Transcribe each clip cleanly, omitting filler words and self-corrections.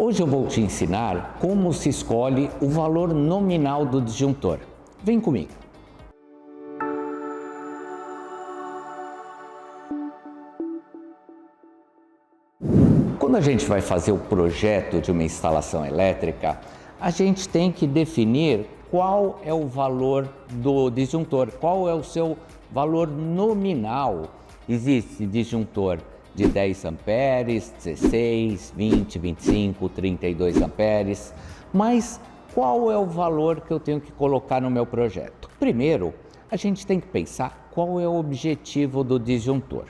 Hoje eu vou te ensinar como se escolhe o valor nominal do disjuntor. Vem comigo. Quando a gente vai fazer o projeto de uma instalação elétrica, a gente tem que definir qual é o valor do disjuntor, qual é o seu valor nominal. Existe disjuntor de 10 amperes, 16, 20, 25, 32 amperes, mas qual é o valor que eu tenho que colocar no meu projeto? Primeiro, a gente tem que pensar qual é o objetivo do disjuntor.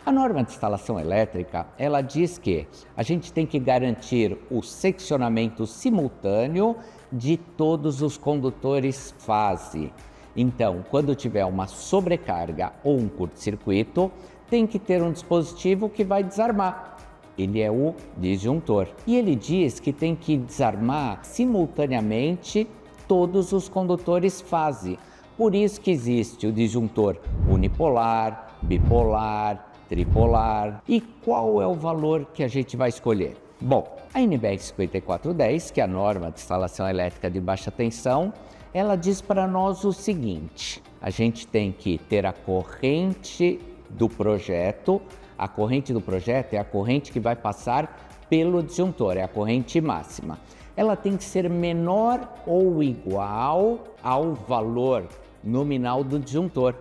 A norma de instalação elétrica, ela diz que a gente tem que garantir o seccionamento simultâneo de todos os condutores fase. Então, quando tiver uma sobrecarga ou um curto-circuito, tem que ter um dispositivo que vai desarmar. Ele é o disjuntor. E ele diz que tem que desarmar simultaneamente todos os condutores fase. Por isso que existe o disjuntor unipolar, bipolar, tripolar. E qual é o valor que a gente vai escolher? Bom, a NBR 5410, que é a norma de instalação elétrica de baixa tensão, ela diz para nós o seguinte: a gente tem que ter a corrente do projeto. A corrente do projeto é a corrente que vai passar pelo disjuntor, é a corrente máxima. Ela tem que ser menor ou igual ao valor nominal do disjuntor.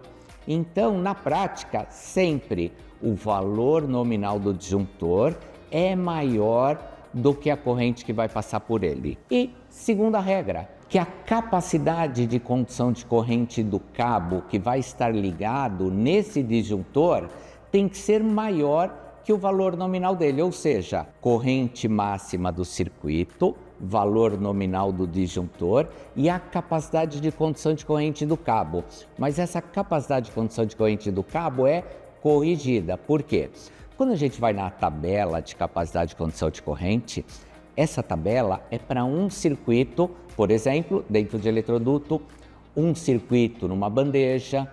Então, na prática, sempre o valor nominal do disjuntor é maior do que a corrente que vai passar por ele. E, segunda regra, que a capacidade de condução de corrente do cabo que vai estar ligado nesse disjuntor tem que ser maior que o valor nominal dele, ou seja, corrente máxima do circuito, valor nominal do disjuntor e a capacidade de condução de corrente do cabo. Mas essa capacidade de condução de corrente do cabo é corrigida. Por quê? Quando a gente vai na tabela de capacidade de condução de corrente, essa tabela é para um circuito, por exemplo, dentro de eletroduto, um circuito numa bandeja.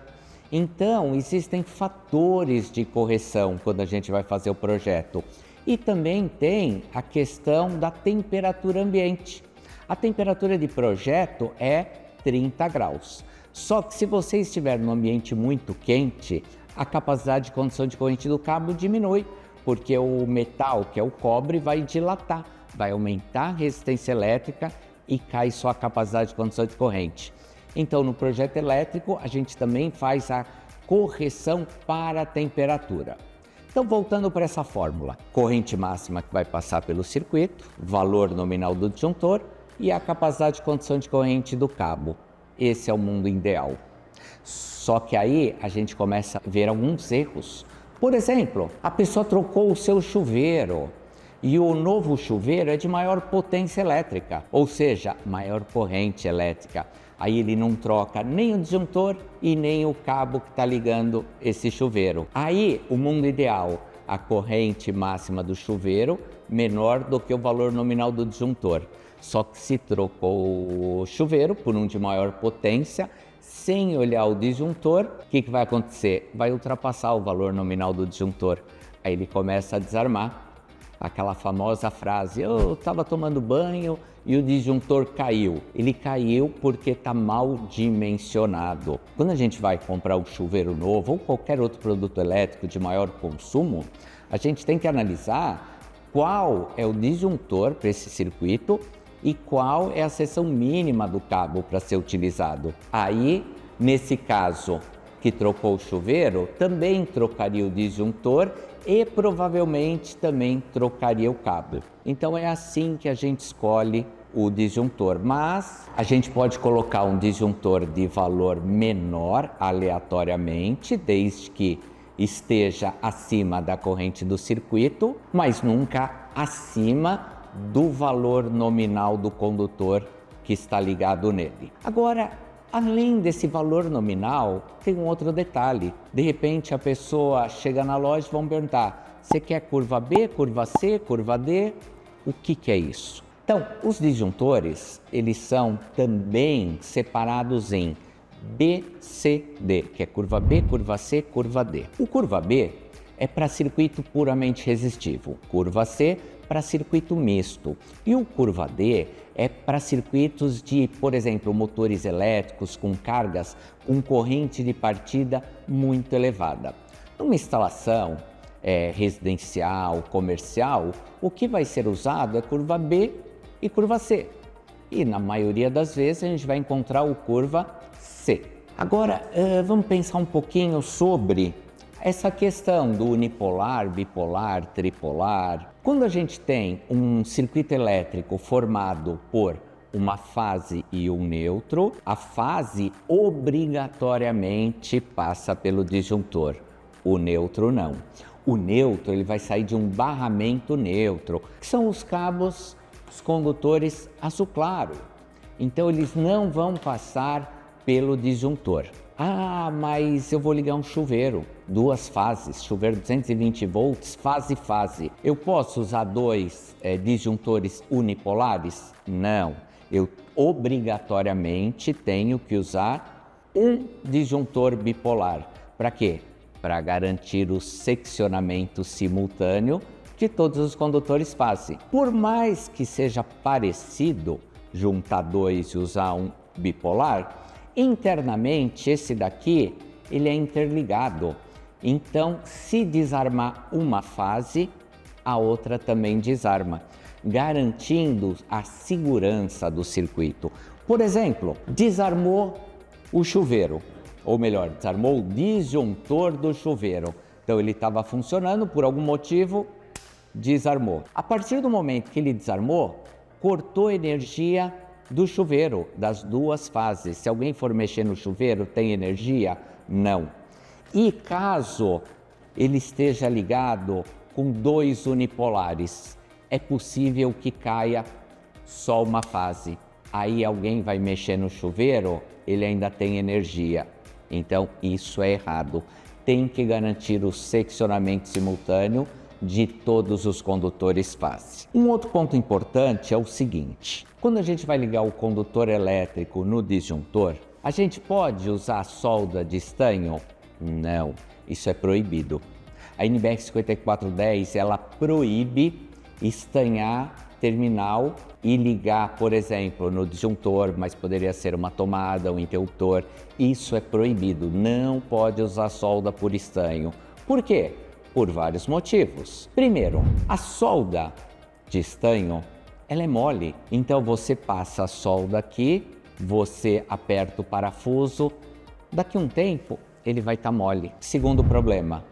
Então, existem fatores de correção quando a gente vai fazer o projeto. E também tem a questão da temperatura ambiente. A temperatura de projeto é 30 graus. Só que se você estiver num ambiente muito quente, a capacidade de condução de corrente do cabo diminui, porque o metal, que é o cobre, vai dilatar, vai aumentar a resistência elétrica e cai só a capacidade de condução de corrente. Então, no projeto elétrico, a gente também faz a correção para a temperatura. Então, voltando para essa fórmula, corrente máxima que vai passar pelo circuito, valor nominal do disjuntor e a capacidade de condução de corrente do cabo. Esse é o mundo ideal. Só que aí a gente começa a ver alguns erros. Por exemplo, a pessoa trocou o seu chuveiro e o novo chuveiro é de maior potência elétrica, ou seja, maior corrente elétrica. Aí ele não troca nem o disjuntor e nem o cabo que está ligando esse chuveiro. Aí o mundo ideal, a corrente máxima do chuveiro menor do que o valor nominal do disjuntor. Só que se trocou o chuveiro por um de maior potência, sem olhar o disjuntor, o que vai acontecer? Vai ultrapassar o valor nominal do disjuntor. Aí ele começa a desarmar. Aquela famosa frase, eu estava tomando banho e o disjuntor caiu. Ele caiu porque está mal dimensionado. Quando a gente vai comprar um chuveiro novo ou qualquer outro produto elétrico de maior consumo, a gente tem que analisar qual é o disjuntor para esse circuito e qual é a seção mínima do cabo para ser utilizado. Aí, nesse caso que trocou o chuveiro, também trocaria o disjuntor e provavelmente também trocaria o cabo. Então é assim que a gente escolhe o disjuntor, mas a gente pode colocar um disjuntor de valor menor aleatoriamente, desde que esteja acima da corrente do circuito, mas nunca acima do valor nominal do condutor que está ligado nele. Agora, além desse valor nominal, tem um outro detalhe. De repente a pessoa chega na loja e vão perguntar: você quer curva B, curva C, curva D? O que é isso? Então, os disjuntores, eles são também separados em B, C, D, que é curva B, curva C, curva D. O curva B é para circuito puramente resistivo, curva C para circuito misto e o curva D é para circuitos de, por exemplo, motores elétricos com cargas com corrente de partida muito elevada. Numa instalação residencial, comercial, o que vai ser usado é curva B e curva C. E na maioria das vezes a gente vai encontrar o curva C. Agora, vamos pensar um pouquinho sobre essa questão do unipolar, bipolar, tripolar. Quando a gente tem um circuito elétrico formado por uma fase e um neutro, a fase obrigatoriamente passa pelo disjuntor, o neutro não. O neutro ele vai sair de um barramento neutro, que são os cabos, os condutores azul claro. Então eles não vão passar pelo disjuntor. Ah, mas eu vou ligar um chuveiro, duas fases, chuveiro 220 volts, fase. Eu posso usar dois disjuntores unipolares? Não, eu obrigatoriamente tenho que usar um disjuntor bipolar. Para quê? Para garantir o seccionamento simultâneo de todos os condutores fase. Por mais que seja parecido juntar dois e usar um bipolar, internamente esse daqui ele é interligado. Então, se desarmar uma fase, a outra também desarma, garantindo a segurança do circuito. Por exemplo, desarmou o chuveiro, ou melhor, desarmou o disjuntor do chuveiro. Então ele estava funcionando, por algum motivo, desarmou. A partir do momento que ele desarmou, cortou energia do chuveiro, das duas fases. Se alguém for mexer no chuveiro, tem energia? Não. E caso ele esteja ligado com dois unipolares, é possível que caia só uma fase. Aí alguém vai mexer no chuveiro, ele ainda tem energia. Então isso é errado. Tem que garantir o seccionamento simultâneo de todos os condutores fase. Um outro ponto importante é o seguinte: quando a gente vai ligar o condutor elétrico no disjuntor, a gente pode usar solda de estanho? Não, isso é proibido. A NBR 5410 ela proíbe estanhar terminal e ligar, por exemplo, no disjuntor, mas poderia ser uma tomada, um interruptor. Isso é proibido, não pode usar solda por estanho. Por quê? Por vários motivos. Primeiro, a solda de estanho, ela é mole, então você passa a solda aqui, você aperta o parafuso, daqui a um tempo ele vai estar mole. Segundo problema,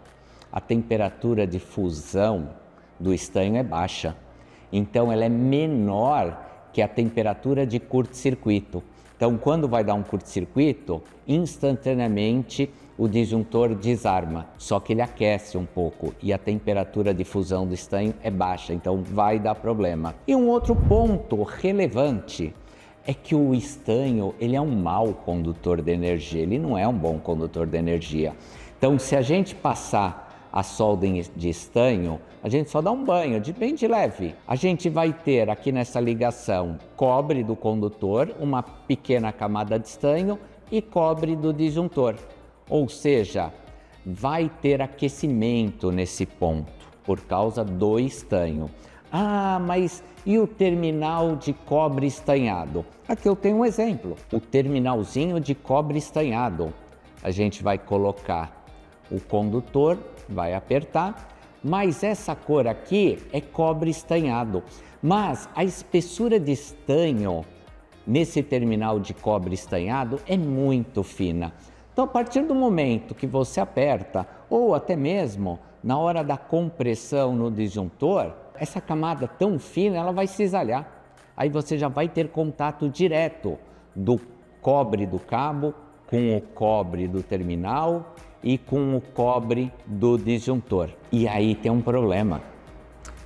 a temperatura de fusão do estanho é baixa, então ela é menor que a temperatura de curto-circuito. Então quando vai dar um curto-circuito, instantaneamente o disjuntor desarma, só que ele aquece um pouco e a temperatura de fusão do estanho é baixa, então vai dar problema. E um outro ponto relevante é que o estanho ele é um mau condutor de energia, ele não é um bom condutor de energia. Então se a gente passar a solda de estanho, a gente só dá um banho bem de leve. A gente vai ter aqui nessa ligação cobre do condutor, uma pequena camada de estanho e cobre do disjuntor. Ou seja, vai ter aquecimento nesse ponto por causa do estanho. Ah, mas e o terminal de cobre estanhado? Aqui eu tenho um exemplo, o terminalzinho de cobre estanhado. A gente vai colocar o condutor, vai apertar, mas essa cor aqui é cobre estanhado. Mas a espessura de estanho nesse terminal de cobre estanhado é muito fina. Então, a partir do momento que você aperta, ou até mesmo na hora da compressão no disjuntor, essa camada tão fina ela vai cisalhar. Aí você já vai ter contato direto do cobre do cabo com o cobre do terminal e com o cobre do disjuntor. E aí tem um problema: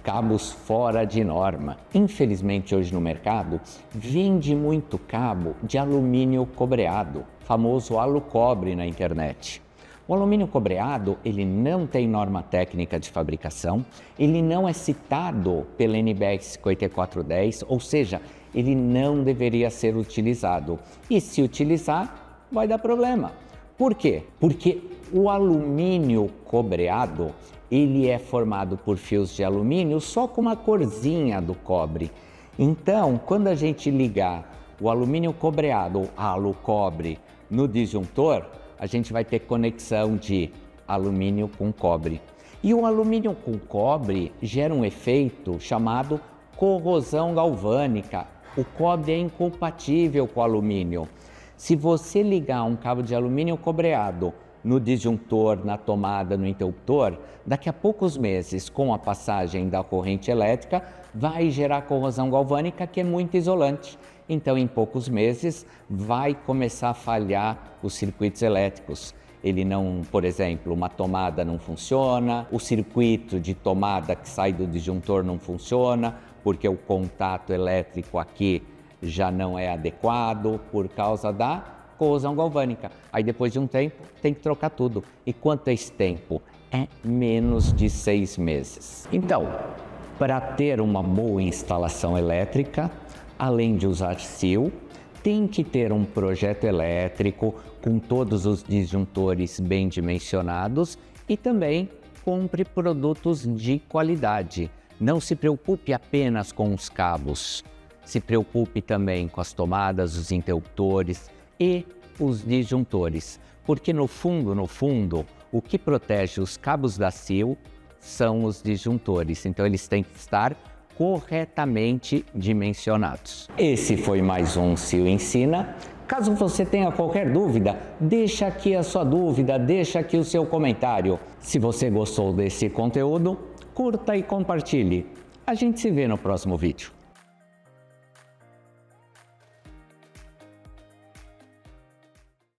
cabos fora de norma. Infelizmente hoje no mercado vende muito cabo de alumínio cobreado, famoso alucobre na internet. O alumínio cobreado ele não tem norma técnica de fabricação, ele não é citado pela NBR 5410, ou seja, ele não deveria ser utilizado. E se utilizar, vai dar problema. Por quê? Porque O alumínio cobreado, ele é formado por fios de alumínio só com uma corzinha do cobre. Então, quando a gente ligar o alumínio cobreado ou halo cobre no disjuntor, a gente vai ter conexão de alumínio com cobre. E o alumínio com cobre gera um efeito chamado corrosão galvânica. O cobre é incompatível com o alumínio. Se você ligar um cabo de alumínio cobreado no disjuntor, na tomada, no interruptor, daqui a poucos meses, com a passagem da corrente elétrica, vai gerar corrosão galvânica, que é muito isolante. Então, em poucos meses, vai começar a falhar os circuitos elétricos. Ele não, por exemplo, uma tomada não funciona, o circuito de tomada que sai do disjuntor não funciona, porque o contato elétrico aqui já não é adequado por causa da corrosão galvânica. Aí depois de um tempo tem que trocar tudo. E quanto é esse tempo? É menos de 6 meses. Então, para ter uma boa instalação elétrica, além de usar fio, tem que ter um projeto elétrico com todos os disjuntores bem dimensionados e também compre produtos de qualidade. Não se preocupe apenas com os cabos, se preocupe também com as tomadas, os interruptores e os disjuntores, porque no fundo, o que protege os cabos da CIL são os disjuntores, então eles têm que estar corretamente dimensionados. Esse foi mais um CIL Ensina. Caso você tenha qualquer dúvida, deixa aqui a sua dúvida, deixa aqui o seu comentário. Se você gostou desse conteúdo, curta e compartilhe. A gente se vê no próximo vídeo.